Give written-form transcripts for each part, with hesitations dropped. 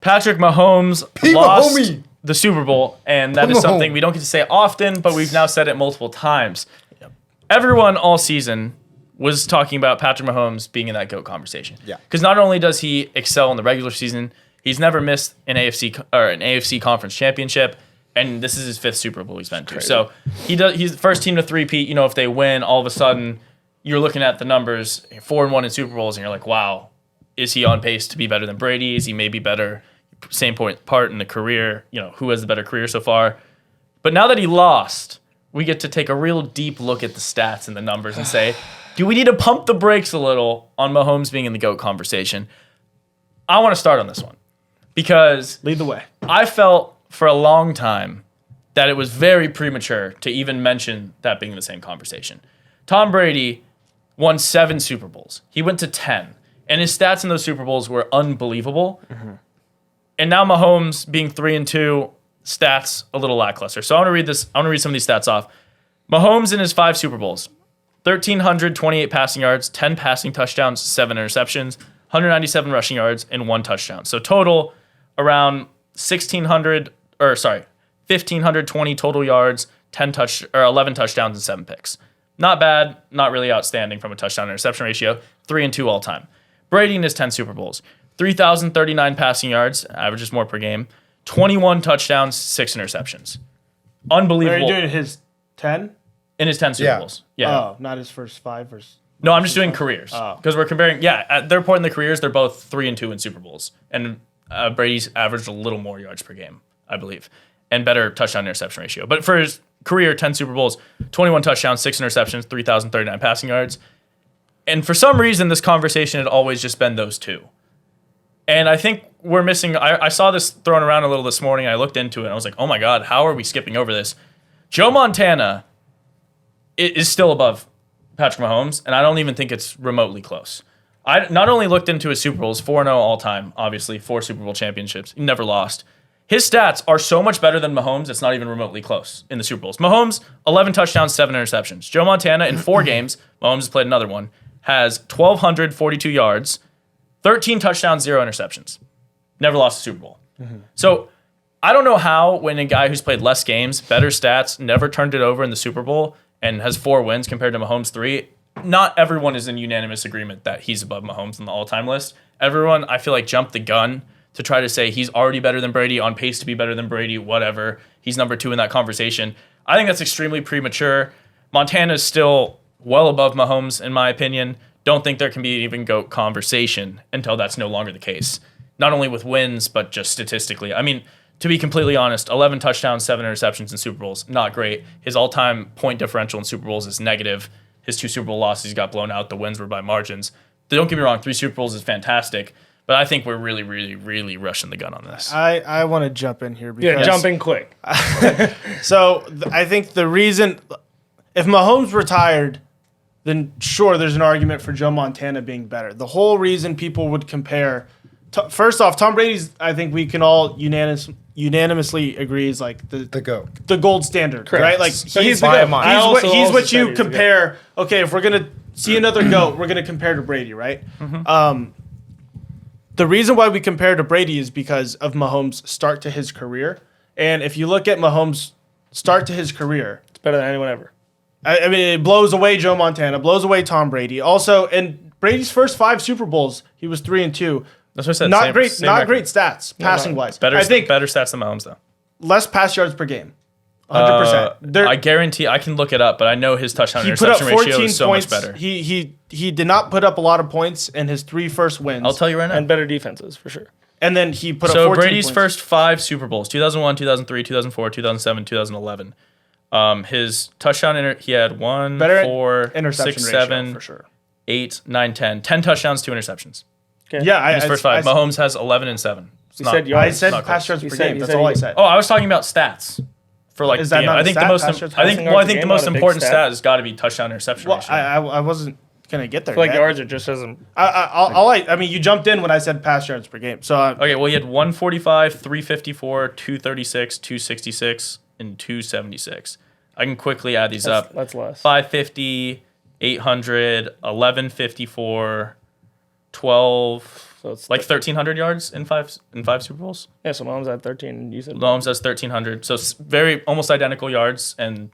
Patrick Mahomes lost the Super Bowl, and that is something we don't get to say often, but we've now said it multiple times. Yep. Everyone all season was talking about Patrick Mahomes being in that GOAT conversation. Yeah. Because not only does he excel in the regular season, he's never missed an AFC conference championship, and this is his 5th Super Bowl he's been to. So he's the first team to three-peat. If they win, all of a sudden you're looking at the numbers, 4-1 in Super Bowls, and you're like, wow, is he on pace to be better than Brady? Is he maybe better? Same part in the career. Who has the better career so far? But now that he lost, we get to take a real deep look at the stats and the numbers and say, do we need to pump the brakes a little on Mahomes being in the GOAT conversation? I want to start on this one because lead the way. I felt for a long time that it was very premature to even mention that being in the same conversation. Tom Brady won 7 Super Bowls. He went to 10. And his stats in those Super Bowls were unbelievable. Mm-hmm. And now Mahomes being 3-2, stats a little lackluster. So I want to read some of these stats off. Mahomes in his 5 Super Bowls, 1,328 passing yards, 10 passing touchdowns, 7 interceptions, 197 rushing yards, and 1 touchdown. So total around 1,520 total yards, 11 touchdowns, and 7 picks. Not bad, not really outstanding from a touchdown interception ratio. 3-2 all time. Brady in his 10 Super Bowls, 3,039 passing yards, averages more per game, 21 touchdowns, 6 interceptions. Unbelievable. Are you doing his 10? In his 10 Super Bowls. Yeah. Oh, not his first 5? No, I'm just doing careers. Because we're comparing, at their point in the careers, they're both 3-2 in Super Bowls. And Brady's averaged a little more yards per game, I believe, and better touchdown interception ratio. But for his career, 10 Super Bowls, 21 touchdowns, 6 interceptions, 3,039 passing yards. And for some reason, this conversation had always just been those two. And I think we're missing... I saw this thrown around a little this morning. I looked into it, and I was like, oh my God, how are we skipping over this? Joe Montana is still above Patrick Mahomes, and I don't even think it's remotely close. I not only looked into his Super Bowls, 4-0 all-time, obviously, 4 Super Bowl championships. He never lost. His stats are so much better than Mahomes, it's not even remotely close in the Super Bowls. Mahomes, 11 touchdowns, 7 interceptions. Joe Montana, in 4 games, Mahomes has played another one, has 1,242 yards, 13 touchdowns, 0 interceptions. Never lost a Super Bowl. Mm-hmm. So I don't know how, when a guy who's played less games, better stats, never turned it over in the Super Bowl, and has 4 wins compared to Mahomes' 3, not everyone is in unanimous agreement that he's above Mahomes on the all-time list. Everyone, I feel like, jumped the gun to try to say he's already better than Brady, on pace to be better than Brady, whatever. He's number 2 in that conversation. I think that's extremely premature. Montana is still well above Mahomes, in my opinion. Don't think there can be an even GOAT conversation until that's no longer the case. Not only with wins, but just statistically. I mean, to be completely honest, 11 touchdowns, 7 interceptions in Super Bowls, not great. His all-time point differential in Super Bowls is negative. His 2 Super Bowl losses, he got blown out. The wins were by margins. Don't get me wrong, 3 Super Bowls is fantastic, but I think we're really, really, really rushing the gun on this. I want to jump in here. Because jump in quick. So I think the reason, if Mahomes retired, then sure, there's an argument for Joe Montana being better. The whole reason people would compare, first off, Tom Brady's, I think we can all unanimously agree, is like the GOAT, the gold standard, correct. Right? Like so he's the GOAT. He's what you compare. Okay, if we're gonna see another GOAT, we're gonna compare to Brady, right? Mm-hmm. The reason why we compare to Brady is because of Mahomes' start to his career, and if you look at Mahomes' start to his career, it's better than anyone ever. I mean, it blows away Joe Montana, blows away Tom Brady. Also, in Brady's first 5 Super Bowls, he was 3-2. That's what I said. Not great stats, passing wise. I think better stats than Mahomes, though. Less pass yards per game. 100%. I guarantee, I can look it up, but I know his touchdown interception ratio is so points. much better. He did not put up a lot of points in his 3 first wins. I'll tell you right now. And better defenses, for sure. And then he put up 14 Brady's points. first 5 Super Bowls, 2001, 2003, 2004, 2007, 2011. His touchdown, he had 1, better 4, interception 6, ratio, 7, for sure. 8, 9, 10. 10 touchdowns, 2 interceptions. Okay. Yeah, his first 5. Mahomes has 11 and 7. I said pass yards per game. That's all I said. Oh, I was talking about stats. For like, is that not I think the most. I think the most important stat has got to be touchdown interception ratio. I wasn't gonna get there. Like yards, it just doesn't. I mean, you jumped in when I said pass yards per game. So okay, well, he had 145, 354, 236, 266, and 276. I can quickly add these up. That's less. 550, 800, 1154, 12, So it's like 1,300 yards in five Super Bowls. Yeah, so Mahomes had 13, and you said Mahomes has 1,300. So very almost identical yards and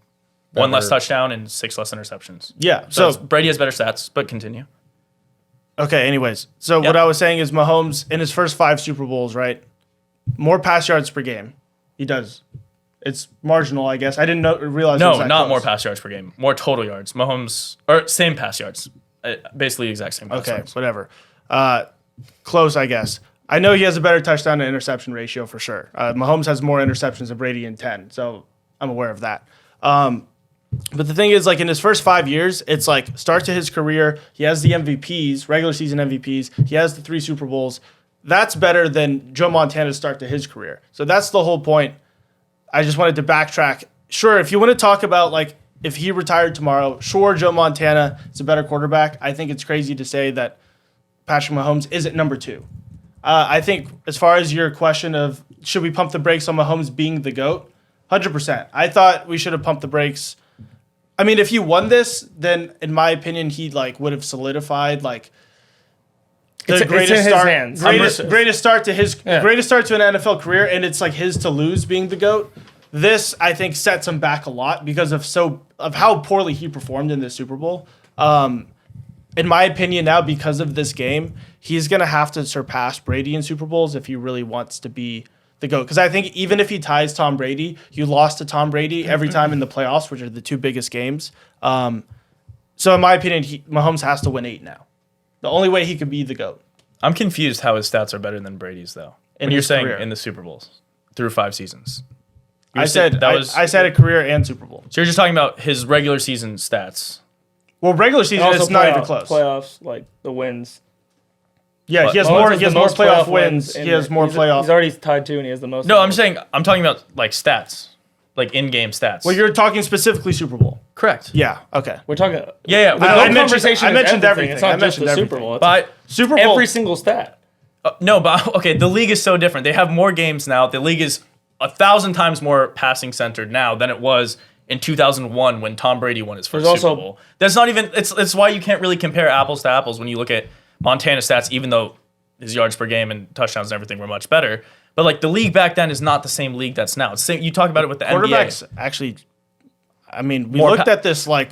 one less touchdown and 6 less interceptions. Yeah. So So Brady has better stats, but continue. okay. Anyways, so Yep. what I was saying is Mahomes in his first 5 Super Bowls, right? More pass yards per game. He does. It's marginal, I guess. I didn't realize. it was No, that not close. more pass yards per game. More total yards. Mahomes, or same pass yards. Basically exact same pass Okay, yards. whatever. Close, I guess. I know he has a better touchdown to interception ratio for sure. Mahomes has more interceptions than Brady in 10, so I'm aware of that. But the thing is, like in his first 5 years, it's like start to his career. He has the MVPs, regular season MVPs. He has the 3 Super Bowls. That's better than Joe Montana's start to his career. So that's the whole point. I just wanted to backtrack. Sure, if you want to talk about like if he retired tomorrow, sure, Joe Montana is a better quarterback. I think it's crazy to say that Patrick Mahomes isn't number 2. I think as far as your question of should we pump the brakes on Mahomes being the GOAT, 100%. I thought we should have pumped the brakes. I mean, if he won this, then in my opinion, he like would have solidified like the it's in his hands. greatest start to his greatest start to an NFL career, and it's like his to lose being the GOAT. This I think sets him back a lot because of how poorly he performed in this Super Bowl. In my opinion, now because of this game, he's gonna have to surpass Brady in Super Bowls if he really wants to be the GOAT. Because I think even if he ties Tom Brady, you lost to Tom Brady every time in the playoffs, which are the 2 biggest games. So in my opinion, Mahomes has to win 8 now. The only way he could be the GOAT. I'm confused how his stats are better than Brady's though. In When you're his saying career. in the Super Bowls through 5 seasons. I said a career and Super Bowl. So you're just talking about his regular season stats. Well, regular season also it's not even close. Playoffs, like the wins. Yeah, he has Mahomes more. has He has the more most playoff wins. in He has the- more he's playoff. already tied 2, and he has the most. No, I'm talking about like stats. Like in-game stats. Well, you're talking specifically Super Bowl. Correct. Yeah. Okay. We're talking. Yeah. The I GOAT mentioned- conversation I is mentioned everything. It's everything. not I just the mentioned Super Bowl. It's But Super Bowl. every single stat. no, but okay, the league is so different. They have more games now. The league is 1,000 times more passing centered now than it was in 2001 when Tom Brady won his first There's Super also- Bowl. That's not even. It's why you can't really compare apples to apples when you look at Montana's stats, even though his yards per game and touchdowns and everything were much better. But like the league back then is not the same league that's now. It's same, you talk about it with the Quarterbacks NBA. actually. I mean, we More looked at this like.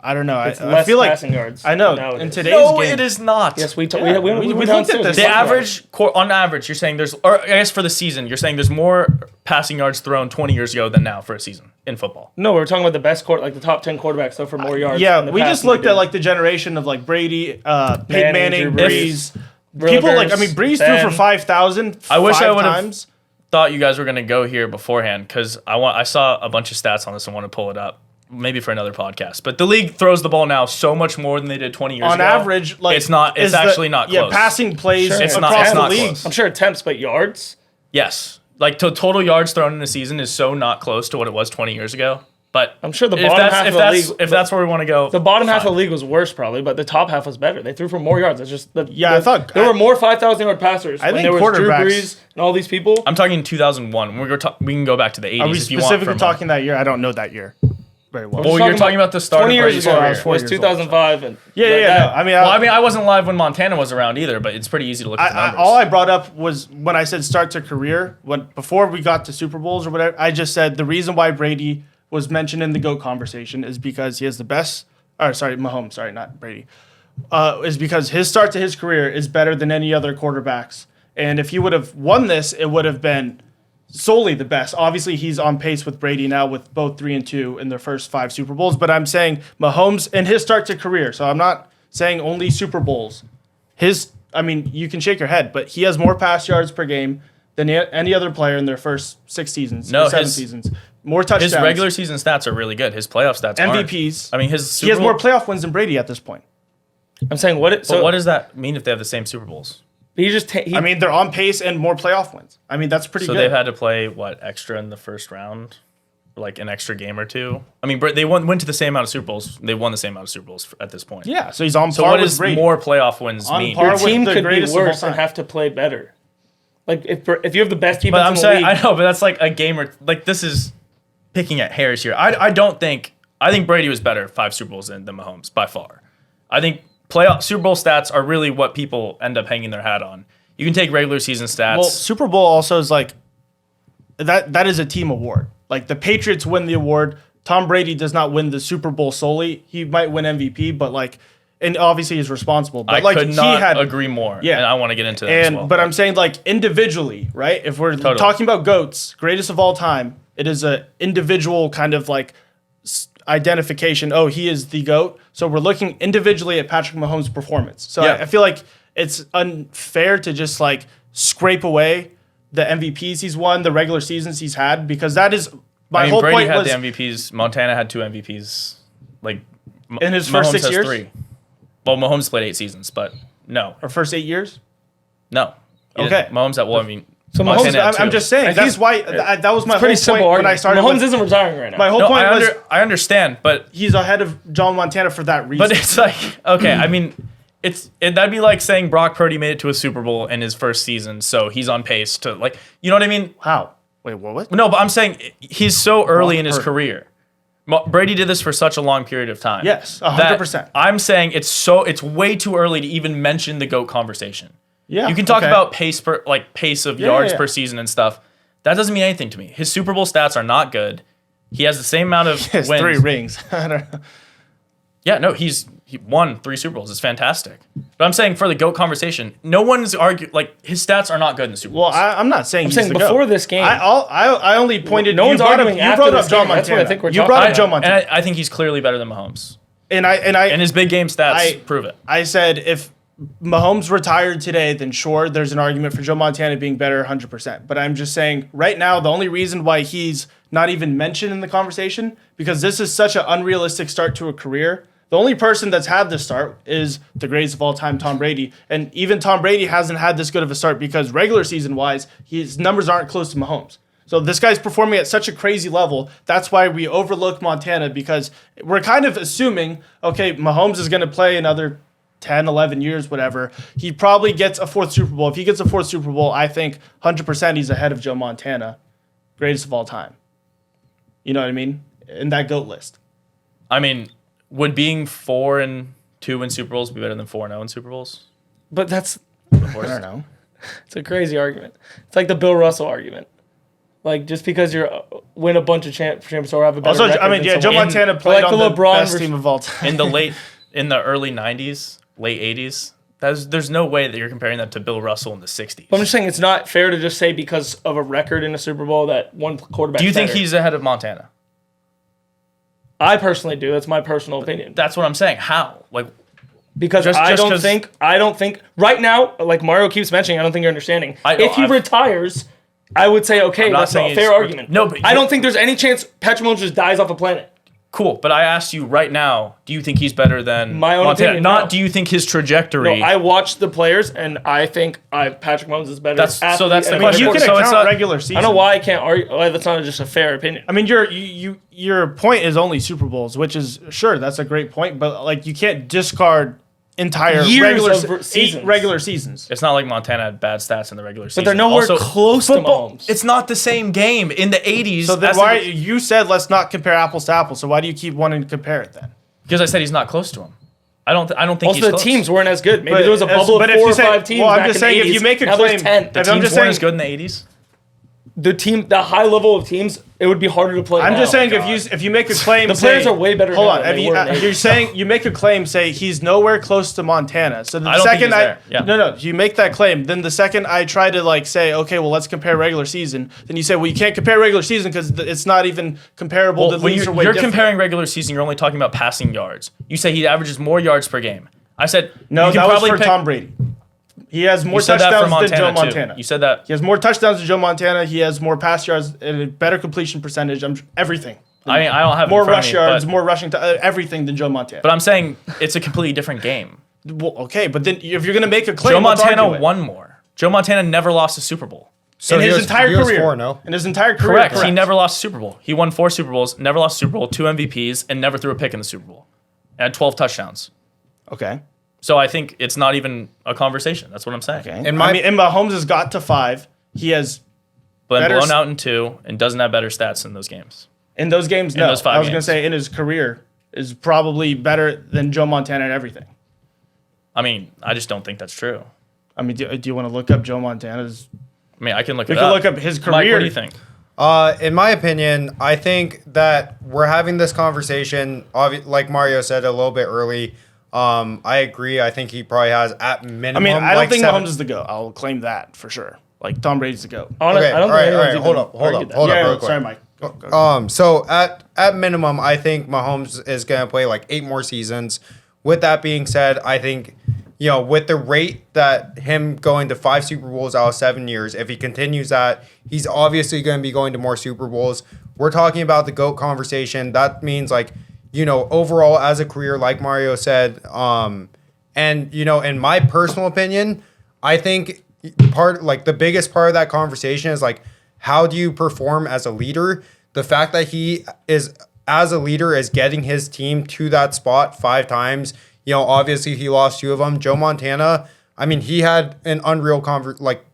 I don't know. It's I less feel like passing yards I know nowadays. in today's No, game. it is not. Yes, we we went looked at downstairs. this. The Look at average, on average, you're saying there's, or I guess for the season, you're saying there's more passing yards thrown 20 years ago than now for a season in football. No, we're talking about the best like the top 10 quarterbacks, so for more yards. Yeah, in the we past just than looked they at did. like the generation of like Brady, Peyton Manning, Manning, Drew Breeze. Brees, People like Rivers, Breeze threw for Ben. 5,000. I wish I 5 would've- times. Thought you guys were going to go here beforehand because I saw a bunch of stats on this and want to pull it up. Maybe for another podcast. But the league throws the ball now so much more than they did 20 years On ago. average, like it's not. It's is the- actually not close. Yeah, passing plays Sure. It's across not- it's the not league. close. I'm sure attempts, but yards. Yes, like total yards thrown in a season is so not close to what it was 20 years ago. But I'm sure the if bottom that's half if of the that's league. if that's where we want to go, The bottom half fine. of the league was worse, probably, but the top half was better. They threw for more yards. It's just I thought- there were more 5,000-yard passers. I when think there was Drew quarterbacks- Brees and all these people. I'm talking 2001. We can go back to the 80s Are we if you want. specifically from- talking that year? I don't know that year very well. Well, you're talking about the start 20 of years Brady's ago. career. I was 4 was years old, 2005, and yeah. No, I mean, Well, I mean, I wasn't live when Montana was around either, but it's pretty easy to look at the numbers. all I brought up was when I said start to career, before we got to Super Bowls or whatever, I just said the reason why Brady was mentioned in the GOAT conversation is because he has the best, Mahomes, sorry, not Brady, is because his start to his career is better than any other quarterbacks. And if he would have won this, it would have been solely the best. Obviously, he's on pace with Brady now with both 3 and 2 in their first 5 Super Bowls. But I'm saying Mahomes in his start to career. So I'm not saying only Super Bowls. You can shake your head, but he has more pass yards per game than any other player in their first 6 seasons, No, or 7 his- seasons. More touchdowns. His regular season stats are really good. His playoff stats aren't. MVPs. I mean, his He Super has Bowl, more playoff wins than Brady at this point. I'm saying But what does that mean if they have the same Super Bowls? he just They're on pace and more playoff wins. That's pretty So good. they've had to play extra in the first round, like an extra game or two. I mean, they went to the same amount of Super Bowls. They won the same amount of Super Bowls at this point. Yeah, so he's on So par what with does Brady. more playoff wins On mean? par your with team the could be greatest of all worse and time. have to play better. Like if you have the best defense But I'm in the saying, league, I know, but that's like a game or like this is picking at hairs here. I think Brady was better 5 Super Bowls than Mahomes by far. I think playoff Super Bowl stats are really what people end up hanging their hat on. You can take regular season stats. Well, Super Bowl also is like that is a team award. Like the Patriots win the award. Tom Brady does not win the Super Bowl solely. He might win MVP, but like, and obviously he's responsible. But I could not agree more. Yeah, and I want to get into that as well. But I'm saying like individually, right? If we're talking about GOATs, greatest of all time, it is a individual kind of like identification. Oh, he is the GOAT. So we're looking individually at Patrick Mahomes' performance. So I feel like it's unfair to just like scrape away the MVPs he's won, the regular seasons he's had, because that is my whole Brady point. had Was the MVPs. Montana had 2 MVPs. Like in his Mahomes first 6 has years. 3. Well, Mahomes played 8 seasons, but no, Or first 8 years. no. He Okay. didn't. Mahomes at So Montana had I'm 2. just saying. That's why that was my whole Pretty point simple when argument. I started. Mahomes isn't retiring right now. My whole No, point was I understand, but he's ahead of John Montana for that reason. But it's like, okay, I mean, that'd be like saying Brock Purdy made it to a Super Bowl in his first season, so he's on pace to, like, you know what I mean? How? Wait, what? No, but I'm saying he's so early in his Purdy. career. Brady did this for such a long period of time. Yes, that 100%. I'm saying it's way too early to even mention the GOAT conversation. Yeah, You can talk okay. about pace of yards yeah. per season and stuff. That doesn't mean anything to me. His Super Bowl stats are not good. He has the same amount of He has wins. 3 rings. I don't know. Yeah, no, he won 3 Super Bowls. It's fantastic. But I'm saying for the GOAT conversation, no one's arguing, like, his stats are not good in the Super Bowl. Well, I'm not saying. I'm he's saying the before GOAT. this game. I only pointed. No you one's brought arguing up, you after brought this up John game. That's Montana. what I think we're You talking brought about. up John Montana, And I think he's clearly better than Mahomes. and And his big game stats prove it. I said if Mahomes retired today, then sure, there's an argument for Joe Montana being better 100%. But I'm just saying right now, the only reason why he's not even mentioned in the conversation, because this is such an unrealistic start to a career. The only person that's had this start is the greatest of all time, Tom Brady. And even Tom Brady hasn't had this good of a start because regular season-wise, his numbers aren't close to Mahomes. So this guy's performing at such a crazy level. That's why we overlook Montana, because we're kind of assuming, okay, Mahomes is going to play another 10, 11 years, whatever. He probably gets a 4th Super Bowl. If he gets a 4th Super Bowl, I think 100% he's ahead of Joe Montana, greatest of all time. You know what I mean? In that GOAT list. I mean, would being 4-2 in Super Bowls be better than 4-0 in Super Bowls? But that's I don't know. it's a crazy argument. It's like the Bill Russell argument. Like just because you win a bunch of championships or have a better Also, record I mean, than yeah, Joe someone- Montana played like on the the LeBron best versus- team of all time. In the early 90s, late 80s, there's no way that you're comparing that to Bill Russell in the 60s. I'm just saying it's not fair to just say because of a record in a Super Bowl that one quarterback. Do you think he's ahead of Montana? I personally do. That's my personal opinion. That's what I'm saying. How? Like, Because Just I 'cause- don't think right now, like Mario keeps mentioning, I don't think you're understanding. If he I've- retires, I would say, okay, not that's a saying fair he's- argument. No, but I don't think there's any chance Patrick Mahomes just dies off a planet. cool. But I asked you right now, do you think he's better than My own Montana? opinion, Not no. do you think his No, trajectory? I watched the players, and I think Patrick Mahomes is better. That's- so athlete that's the and question. You better can So it's account not- regular season. I don't know why I can't argue. Why that's not just a fair opinion. I mean, your point is only Super Bowls, which is sure that's a great point, but like you can't discard entire Years regular of seasons. 8 regular seasons. It's not like Montana had bad stats in the regular season. But they're nowhere Also, close to football, Mahomes. It's not the same game in the 80s. So then as why it- you said let's not compare apples to apples? So why do you keep wanting to compare it then? Because I said he's not close to him. I don't think Also, he's the close. teams weren't as good. Maybe But there was a bubble but of if 4 you or say- 5 teams. well, I'm back just in saying, the if 80s. you make a Now there's claim- 10. if The I'm teams just weren't saying- as good in the 80s. The high level of teams, it would be harder to play. I'm now. just saying God. if you make a claim, The players say- are way better Hold now on, than they were in the you're 80s. saying you make a claim, say he's nowhere close to Montana. So the I don't think second he's there. Yeah. no, you make that claim. Then the second I try to like say, okay, well let's compare regular season. Then you say, well you can't compare regular season because it's not even comparable. Well, the when leagues you're, are way different. comparing regular season, you're only talking about passing yards. You say he averages more yards per game. I said No, you can that was probably for pick, Tom Brady. He has more You said that for touchdowns than Joe Montana too. Montana. You said that. He has more touchdowns than Joe Montana. He has more pass yards and a better completion percentage. Everything. I mean, I don't have it More in front rush of me, yards, but, more rushing, everything than Joe Montana. but I'm saying it's a completely different game. Well, okay, but then if you're going to make a claim, Joe let's Montana argue it. won more. Joe Montana never lost a Super Bowl. in he his was- entire he was career. 4-0. In his entire career, Correct. He never lost a Super Bowl. He won 4 Super Bowls, never lost a Super Bowl, 2 MVPs, and never threw a pick in the Super Bowl. And had 12 touchdowns. Okay. So I think it's not even a conversation. That's what I'm saying. Okay. And I mean, and Mahomes has got to 5. He has But Better blown s- out in 2 and doesn't have better stats in those games. in those games. No, those 5 I was going to games. say in his career is probably better than Joe Montana at everything. I mean, I just don't think that's true. I mean, do you want to look up Joe Montana's? I mean, I can look We it can up. look up his career. Mike, what do you think? In my opinion, I think that we're having this conversation, like Mario said a little bit early. I agree. I think he probably has at minimum. I mean, I don't like think 7. Mahomes is the GOAT. I'll claim that for sure. Like Tom Brady's the GOAT. Okay, I don't all think right. anyone's Hold even up, hold argued up, that. real Yeah, quick. sorry, Mike. So at minimum, I think Mahomes is going to play like 8 more seasons. With that being said, I think, with the rate that him going to 5 Super Bowls out of 7 years, if he continues that, he's obviously going to be going to more Super Bowls. We're talking about the GOAT conversation. That means like, overall as a career, like Mario said, and in my personal opinion, I think the biggest part of that conversation is like, how do you perform as a leader? The fact that he is as a leader is getting his team to that spot 5 times. Obviously he lost 2 of them. Joe Montana, I mean, he had an unreal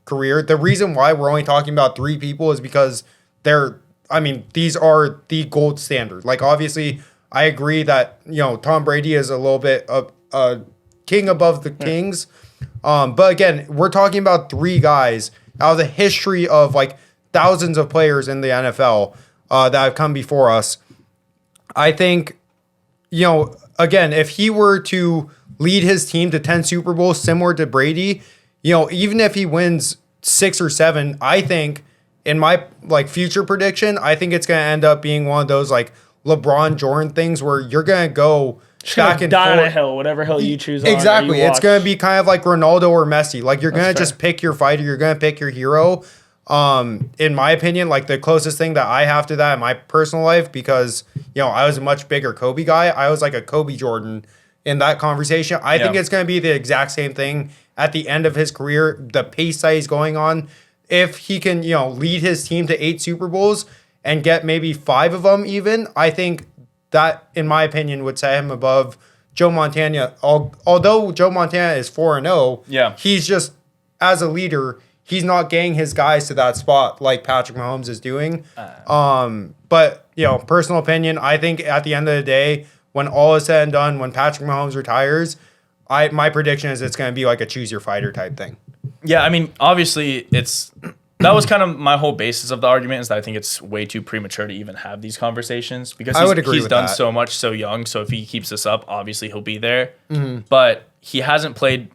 career. The reason why we're only talking about 3 people is because these are the gold standard. Like, obviously, I agree that, Tom Brady is a little bit a king above the kings. But again, we're talking about 3 guys out of the history of like thousands of players in the NFL that have come before us. I think, again, if he were to lead his team to 10 Super Bowls similar to Brady, even if he wins 6 or 7, I think in my future prediction, I think it's going to end up being one of those like LeBron Jordan things where you're going to go back and die on forth. a hill, whatever hill you choose. Exactly. It's going to be kind of like Ronaldo or Messi. Like, you're going to fair. just pick your fighter. You're going to pick your hero. In my opinion, like the closest thing that I have to that in my personal life, because, I was a much bigger Kobe guy. I was like a Kobe Jordan in that conversation. I think it's going to be the exact same thing at the end of his career, the pace that he's going on. If he can, lead his team to 8 Super Bowls and get maybe 5 of them even, I think that, in my opinion, would set him above Joe Montana. Although Joe Montana is 4-0, he's just, as a leader, he's not getting his guys to that spot like Patrick Mahomes is doing. But, personal opinion, I think at the end of the day, when all is said and done, when Patrick Mahomes retires, my prediction is it's going to be like a choose your fighter type thing. Yeah, I mean, obviously, that was kind of my whole basis of the argument, is that I think it's way too premature to even have these conversations, because he's done so much so young. So if he keeps this up, obviously he'll be there. Mm-hmm. But he hasn't played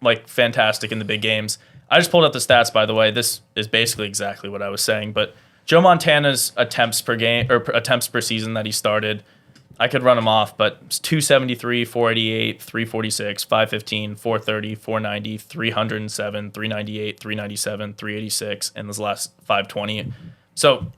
like fantastic in the big games. I just pulled up the stats, by the way. This is basically exactly what I was saying. But Joe Montana's attempts per game or attempts per season that he started, I could run them off, but it's 273, 488, 346, 515, 430, 490, 307, 398, 397, 386, and this last 520. So,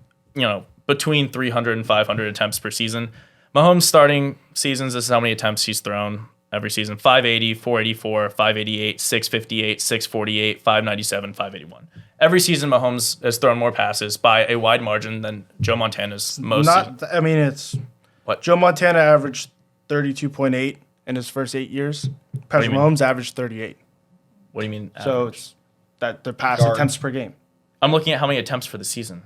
between 300 and 500 attempts per season. Mahomes starting seasons, this is how many attempts he's thrown every season: 580, 484, 588, 658, 648, 597, 581. Every season, Mahomes has thrown more passes by a wide margin than Joe Montana's most. It's what? Joe Montana averaged 32.8 in his first 8 years. Patrick Mahomes averaged 38. What do you mean? So it's that the pass Guard. attempts per game. I'm looking at how many attempts for the season.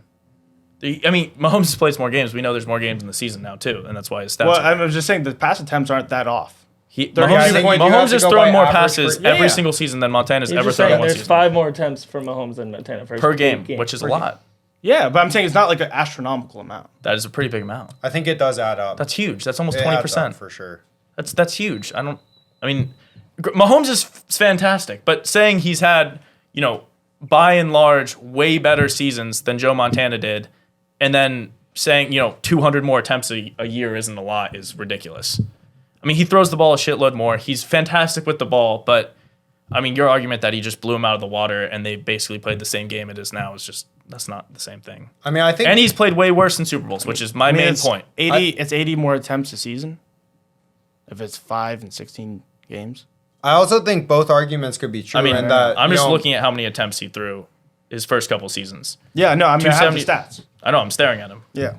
I mean, Mahomes plays more games. We know there's more games in the season now too, and that's why his stats. Well, are I'm just saying the pass attempts aren't that off. Mahomes has go thrown by more average passes per- every Yeah. single season than Montana's He's ever just thrown in saying one there's season 5 more attempts for Mahomes than Montana per game, which is a lot. Yeah, but I'm saying it's not like an astronomical amount. That is a pretty big amount. I think it does add up. That's huge. That's almost It adds 20%. up for sure. That's huge. Mahomes is fantastic, but saying he's had, by and large, way better seasons than Joe Montana did, and then saying, 200 more attempts a year isn't a lot is ridiculous. I mean, he throws the ball a shitload more. He's fantastic with the ball, but, your argument that he just blew him out of the water and they basically played the same game it is now is just, that's not the same thing. I think... And he's played way worse in Super Bowls, which is my main point. It's 80 more attempts a season if it's 5 and 16 games. I also think both arguments could be true. I'm just looking at how many attempts he threw his first couple seasons. Yeah, no, I have the 270 stats. I know, I'm staring at him. Yeah.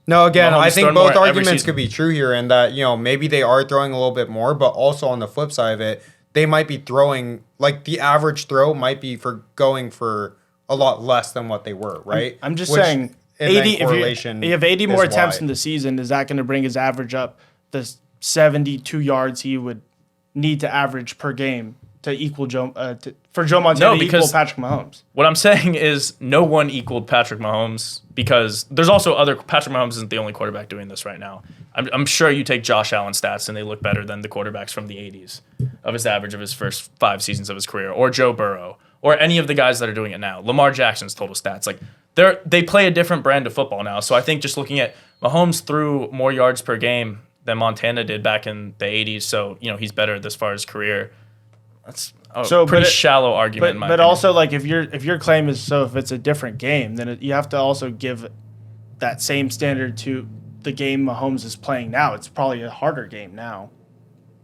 No, again, Mahomes I think thrown both more every arguments season. could be true here in that, maybe they are throwing a little bit more, but also on the flip side of it, they might be throwing, like the average throw might be for going for a lot less than what they were, right? I'm just Which, saying, and then 80. correlation If you have 80 more is attempts why. in the season, is that going to bring his average up the 72 yards he would need to average per game to equal for Joe Montana to equal Patrick Mahomes. What I'm saying is no one equaled Patrick Mahomes because there's also Patrick Mahomes isn't the only quarterback doing this right now. I'm sure you take Josh Allen's stats and they look better than the quarterbacks from the 80s of his average of his first 5 seasons of his career, or Joe Burrow, or any of the guys that are doing it now. Lamar Jackson's total stats. Like they play a different brand of football now. So I think just looking at Mahomes threw more yards per game than Montana did back in the 80s. So, he's better this far as career. That's a pretty shallow argument in my opinion. Also, like, if your claim is if it's a different game, then you have to also give that same standard to the game Mahomes is playing now. It's probably a harder game now.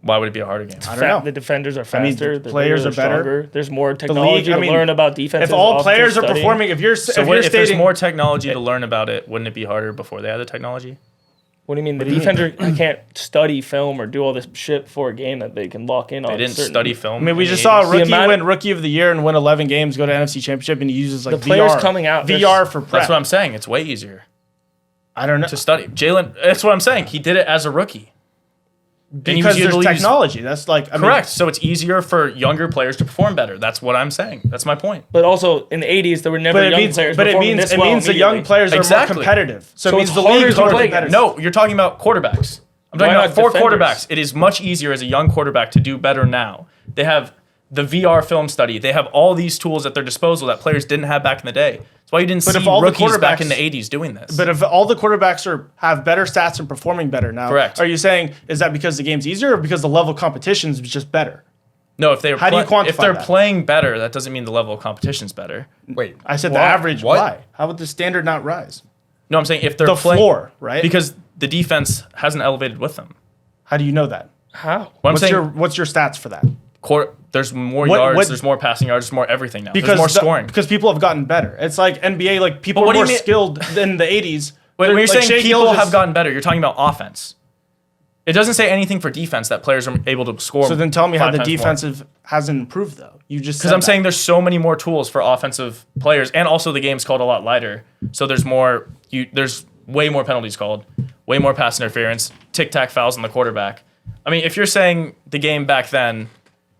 Why would it be a harder game? I don't know. The defenders are faster. The players are better. Stronger. There's more technology to learn about defenses. If all players are performing, if there's more technology to learn about it, wouldn't it be harder before they had the technology? What do you mean? The defender can't study film or do all this shit before a game that they can lock in on. They didn't study film. I mean, we just saw a rookie win Rookie of the Year and win 11 games, go to NFC Championship, and he uses the players coming out VR for prep. That's what I'm saying. It's way easier. I don't know. To study. Jalen, that's what I'm saying. He did it as a rookie. Because there's technology. That's correct. So it's easier for younger players to perform better. That's what I'm saying. That's my point. But also in the 80s, there were never young players. But it means the young players are more competitive. So it means the league is more competitive. No, you're talking about quarterbacks. I'm talking about 4 quarterbacks. It is much easier as a young quarterback to do better now. They have the VR film study. They have all these tools at their disposal that players didn't have back in the day. That's why you didn't see rookies back in the 80s doing this. But if all the quarterbacks have better stats and performing better now, correct. Are you saying, is that because the game's easier or because the level of competition is just better? No, if they're quantify playing better, that doesn't mean the level of competition is better. Wait, I said the average. What? Why? How would the standard not rise? No, I'm saying if they're playing floor, right? Because the defense hasn't elevated with them. How do you know that? How? What's your stats for that? There's more yards, there's more passing yards, there's more everything now. There's more scoring. Because people have gotten better. It's like NBA, like people are more skilled than the 80s. Wait, when you're saying people have gotten better, you're talking about offense. It doesn't say anything for defense that players are able to score. So then tell me how the defensive hasn't improved, though. You just because I'm saying there's so many more tools for offensive players, and also the game's called a lot lighter. So there's more. There's way more penalties called, way more pass interference, tic-tac fouls on the quarterback. I mean, if you're saying the game back then,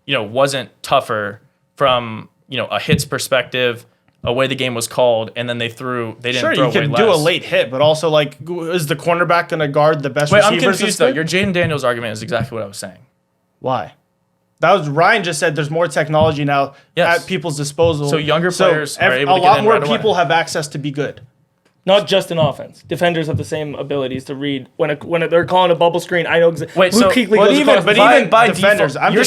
wasn't tougher from a hits perspective, a way the game was called, and then they didn't throw way less. Sure, you can do a late hit, but also is the cornerback going to guard the best receivers? I'm confused though. Your Jaden Daniels argument is exactly what I was saying. Why? Ryan just said there's more technology now at people's disposal. So younger players are able to get in a lot more right people away. have access to be good. Not just in offense. Defenders have the same abilities to read when they're calling a bubble screen. I know exactly. Wait, so even by defenders, default, you're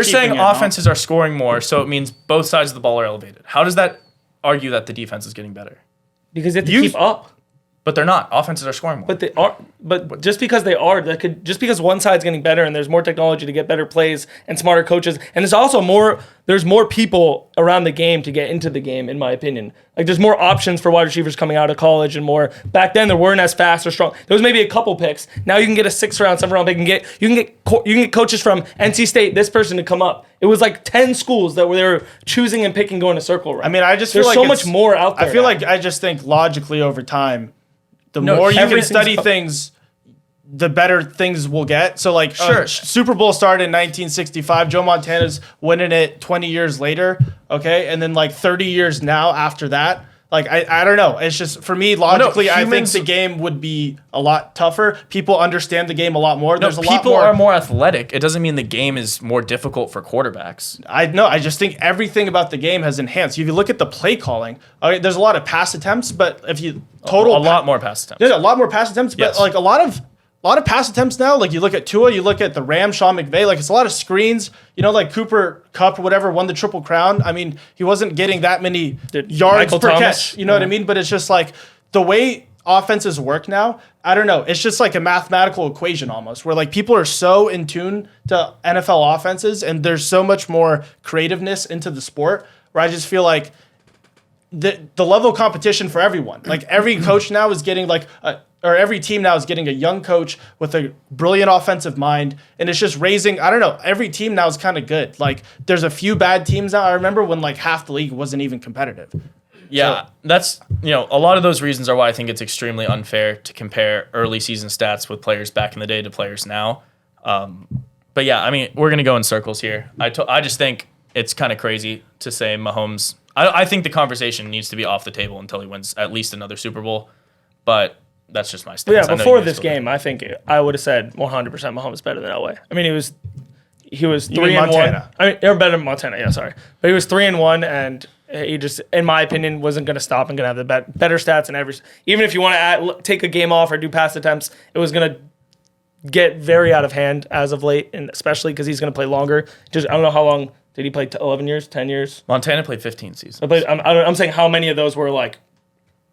saying offenses are scoring more, so it means both sides of the ball are elevated. How does that argue that the defense is getting better? Because they have to keep up. But they're not. Offenses are scoring more. But they are. But just because they are, just because one side's getting better and there's more technology to get better plays and smarter coaches, and there's also there's more people around the game to get into the game, in my opinion. Like there's more options for wide receivers coming out of college and more. Back then there weren't as fast or strong. There was maybe a couple picks. Now you can get a 6th round, 7th round pick. You can get coaches from NC State, this person to come up. It was like 10 schools that they were choosing and picking going to circle round. I mean, I just feel there's so much more out there. I just think logically over time, the more you can study things, the better things will get. So, Super Bowl started in 1965. Joe Montana's winning it 20 years later, okay? And then, 30 years now after that. I don't know. It's just, for me, logically, I think the game would be a lot tougher. People understand the game a lot more. People are more athletic. It doesn't mean the game is more difficult for quarterbacks. I just think everything about the game has enhanced. If you look at the play calling, there's a lot of pass attempts, but if you a lot more pass attempts. There's a lot more pass attempts, but a lot of pass attempts now. You look at Tua, you look at the Rams, Sean McVay. It's a lot of screens. Cooper Kupp or whatever won the Triple Crown. I mean, he wasn't getting that many yards per catch. You know what I mean? But it's just the way offenses work now. I don't know. It's just like a mathematical equation almost, where people are so in tune to NFL offenses, and there's so much more creativeness into the sport. Where I just feel like the level of competition for everyone. Every coach now is getting every team now is getting a young coach with a brilliant offensive mind, and it's just raising. I don't know. Every team now is kind of good. There's a few bad teams now. I remember when half the league wasn't even competitive. Yeah, that's a lot of those reasons are why I think it's extremely unfair to compare early season stats with players back in the day to players now. But yeah, I mean, we're going to go in circles here. I just think it's kind of crazy to say Mahomes. I think the conversation needs to be off the table until he wins at least another Super Bowl. But that's just my stance. Yeah, before this game, I think I would have said 100% Mahomes better than Elway. I mean, he was 3-1. I mean, or better than Montana. Yeah, sorry, but he was 3-1, and he just, in my opinion, wasn't going to stop and going to have the better stats and every. Even if you want to take a game off or do pass attempts, it was going to get very out of hand as of late, and especially because he's going to play longer. Just I don't know how long did he play? 11 years, 10 years. Montana played 15 seasons. I'm saying how many of those were like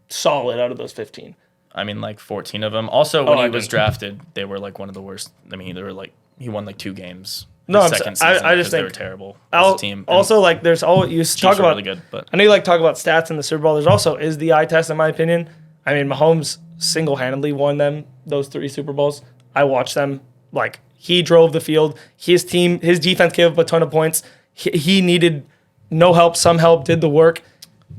solid out of those 15. I mean, like 14 of them. Also, when he was drafted, they were like one of the worst. I mean, they were like he won like 2 games. No, I just think they were terrible as a team. Also, like there's always you talk about really good, but I know you like talk about stats in the Super Bowl. There's also is the eye test in my opinion. I mean, Mahomes single-handedly won those 3 Super Bowls. I watched them. Like he drove the field. His defense gave up a ton of points. He needed no help, some help, did the work.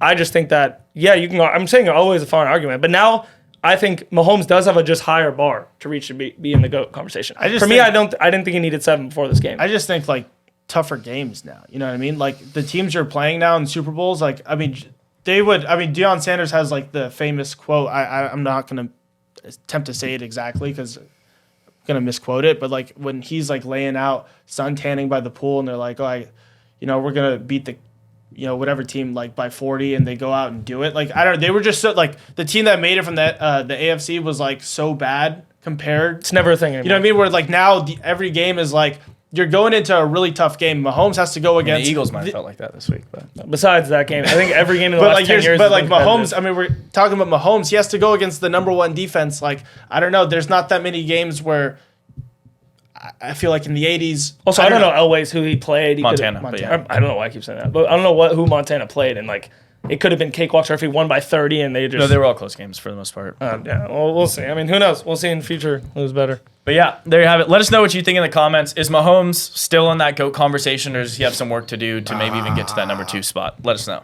I just think that you can. I'm saying always a fun argument, but now I think Mahomes does have a just higher bar to reach to be in the GOAT conversation. I didn't think he needed 7 before this game. I just think like tougher games now. You know what I mean? Like the teams you're playing now in Super Bowls, like I mean, Deion Sanders has like the famous quote. I'm not gonna attempt to say it exactly because I'm gonna misquote it. But like when he's like laying out sun tanning by the pool, and they're like, we're gonna beat the whatever team like by 40, and they go out and do it. Like I don't. They were just so like the team that made it from the AFC was like so bad compared. It's never a thing anymore. You know what I mean? Where like now every game is like you're going into a really tough game. Mahomes has to go against the Eagles. Might have felt like that this week, but besides that game, I think every game in the last 10 years. But like Mahomes, I mean, we're talking about Mahomes. He has to go against the number 1 defense. Like I don't know. There's not that many games where. I feel like in the 80s. Also, I don't know Elway's who he played. Montana. I don't know why I keep saying that, but I don't know who Montana played, and like it could have been cakewalks or if he won by 30 and they just. No, they were all close games for the most part. Yeah, well, we'll see. I mean, who knows? We'll see in the future who's better. But yeah, there you have it. Let us know what you think in the comments. Is Mahomes still in that GOAT conversation, or does he have some work to do to maybe even get to that number 2 spot? Let us know.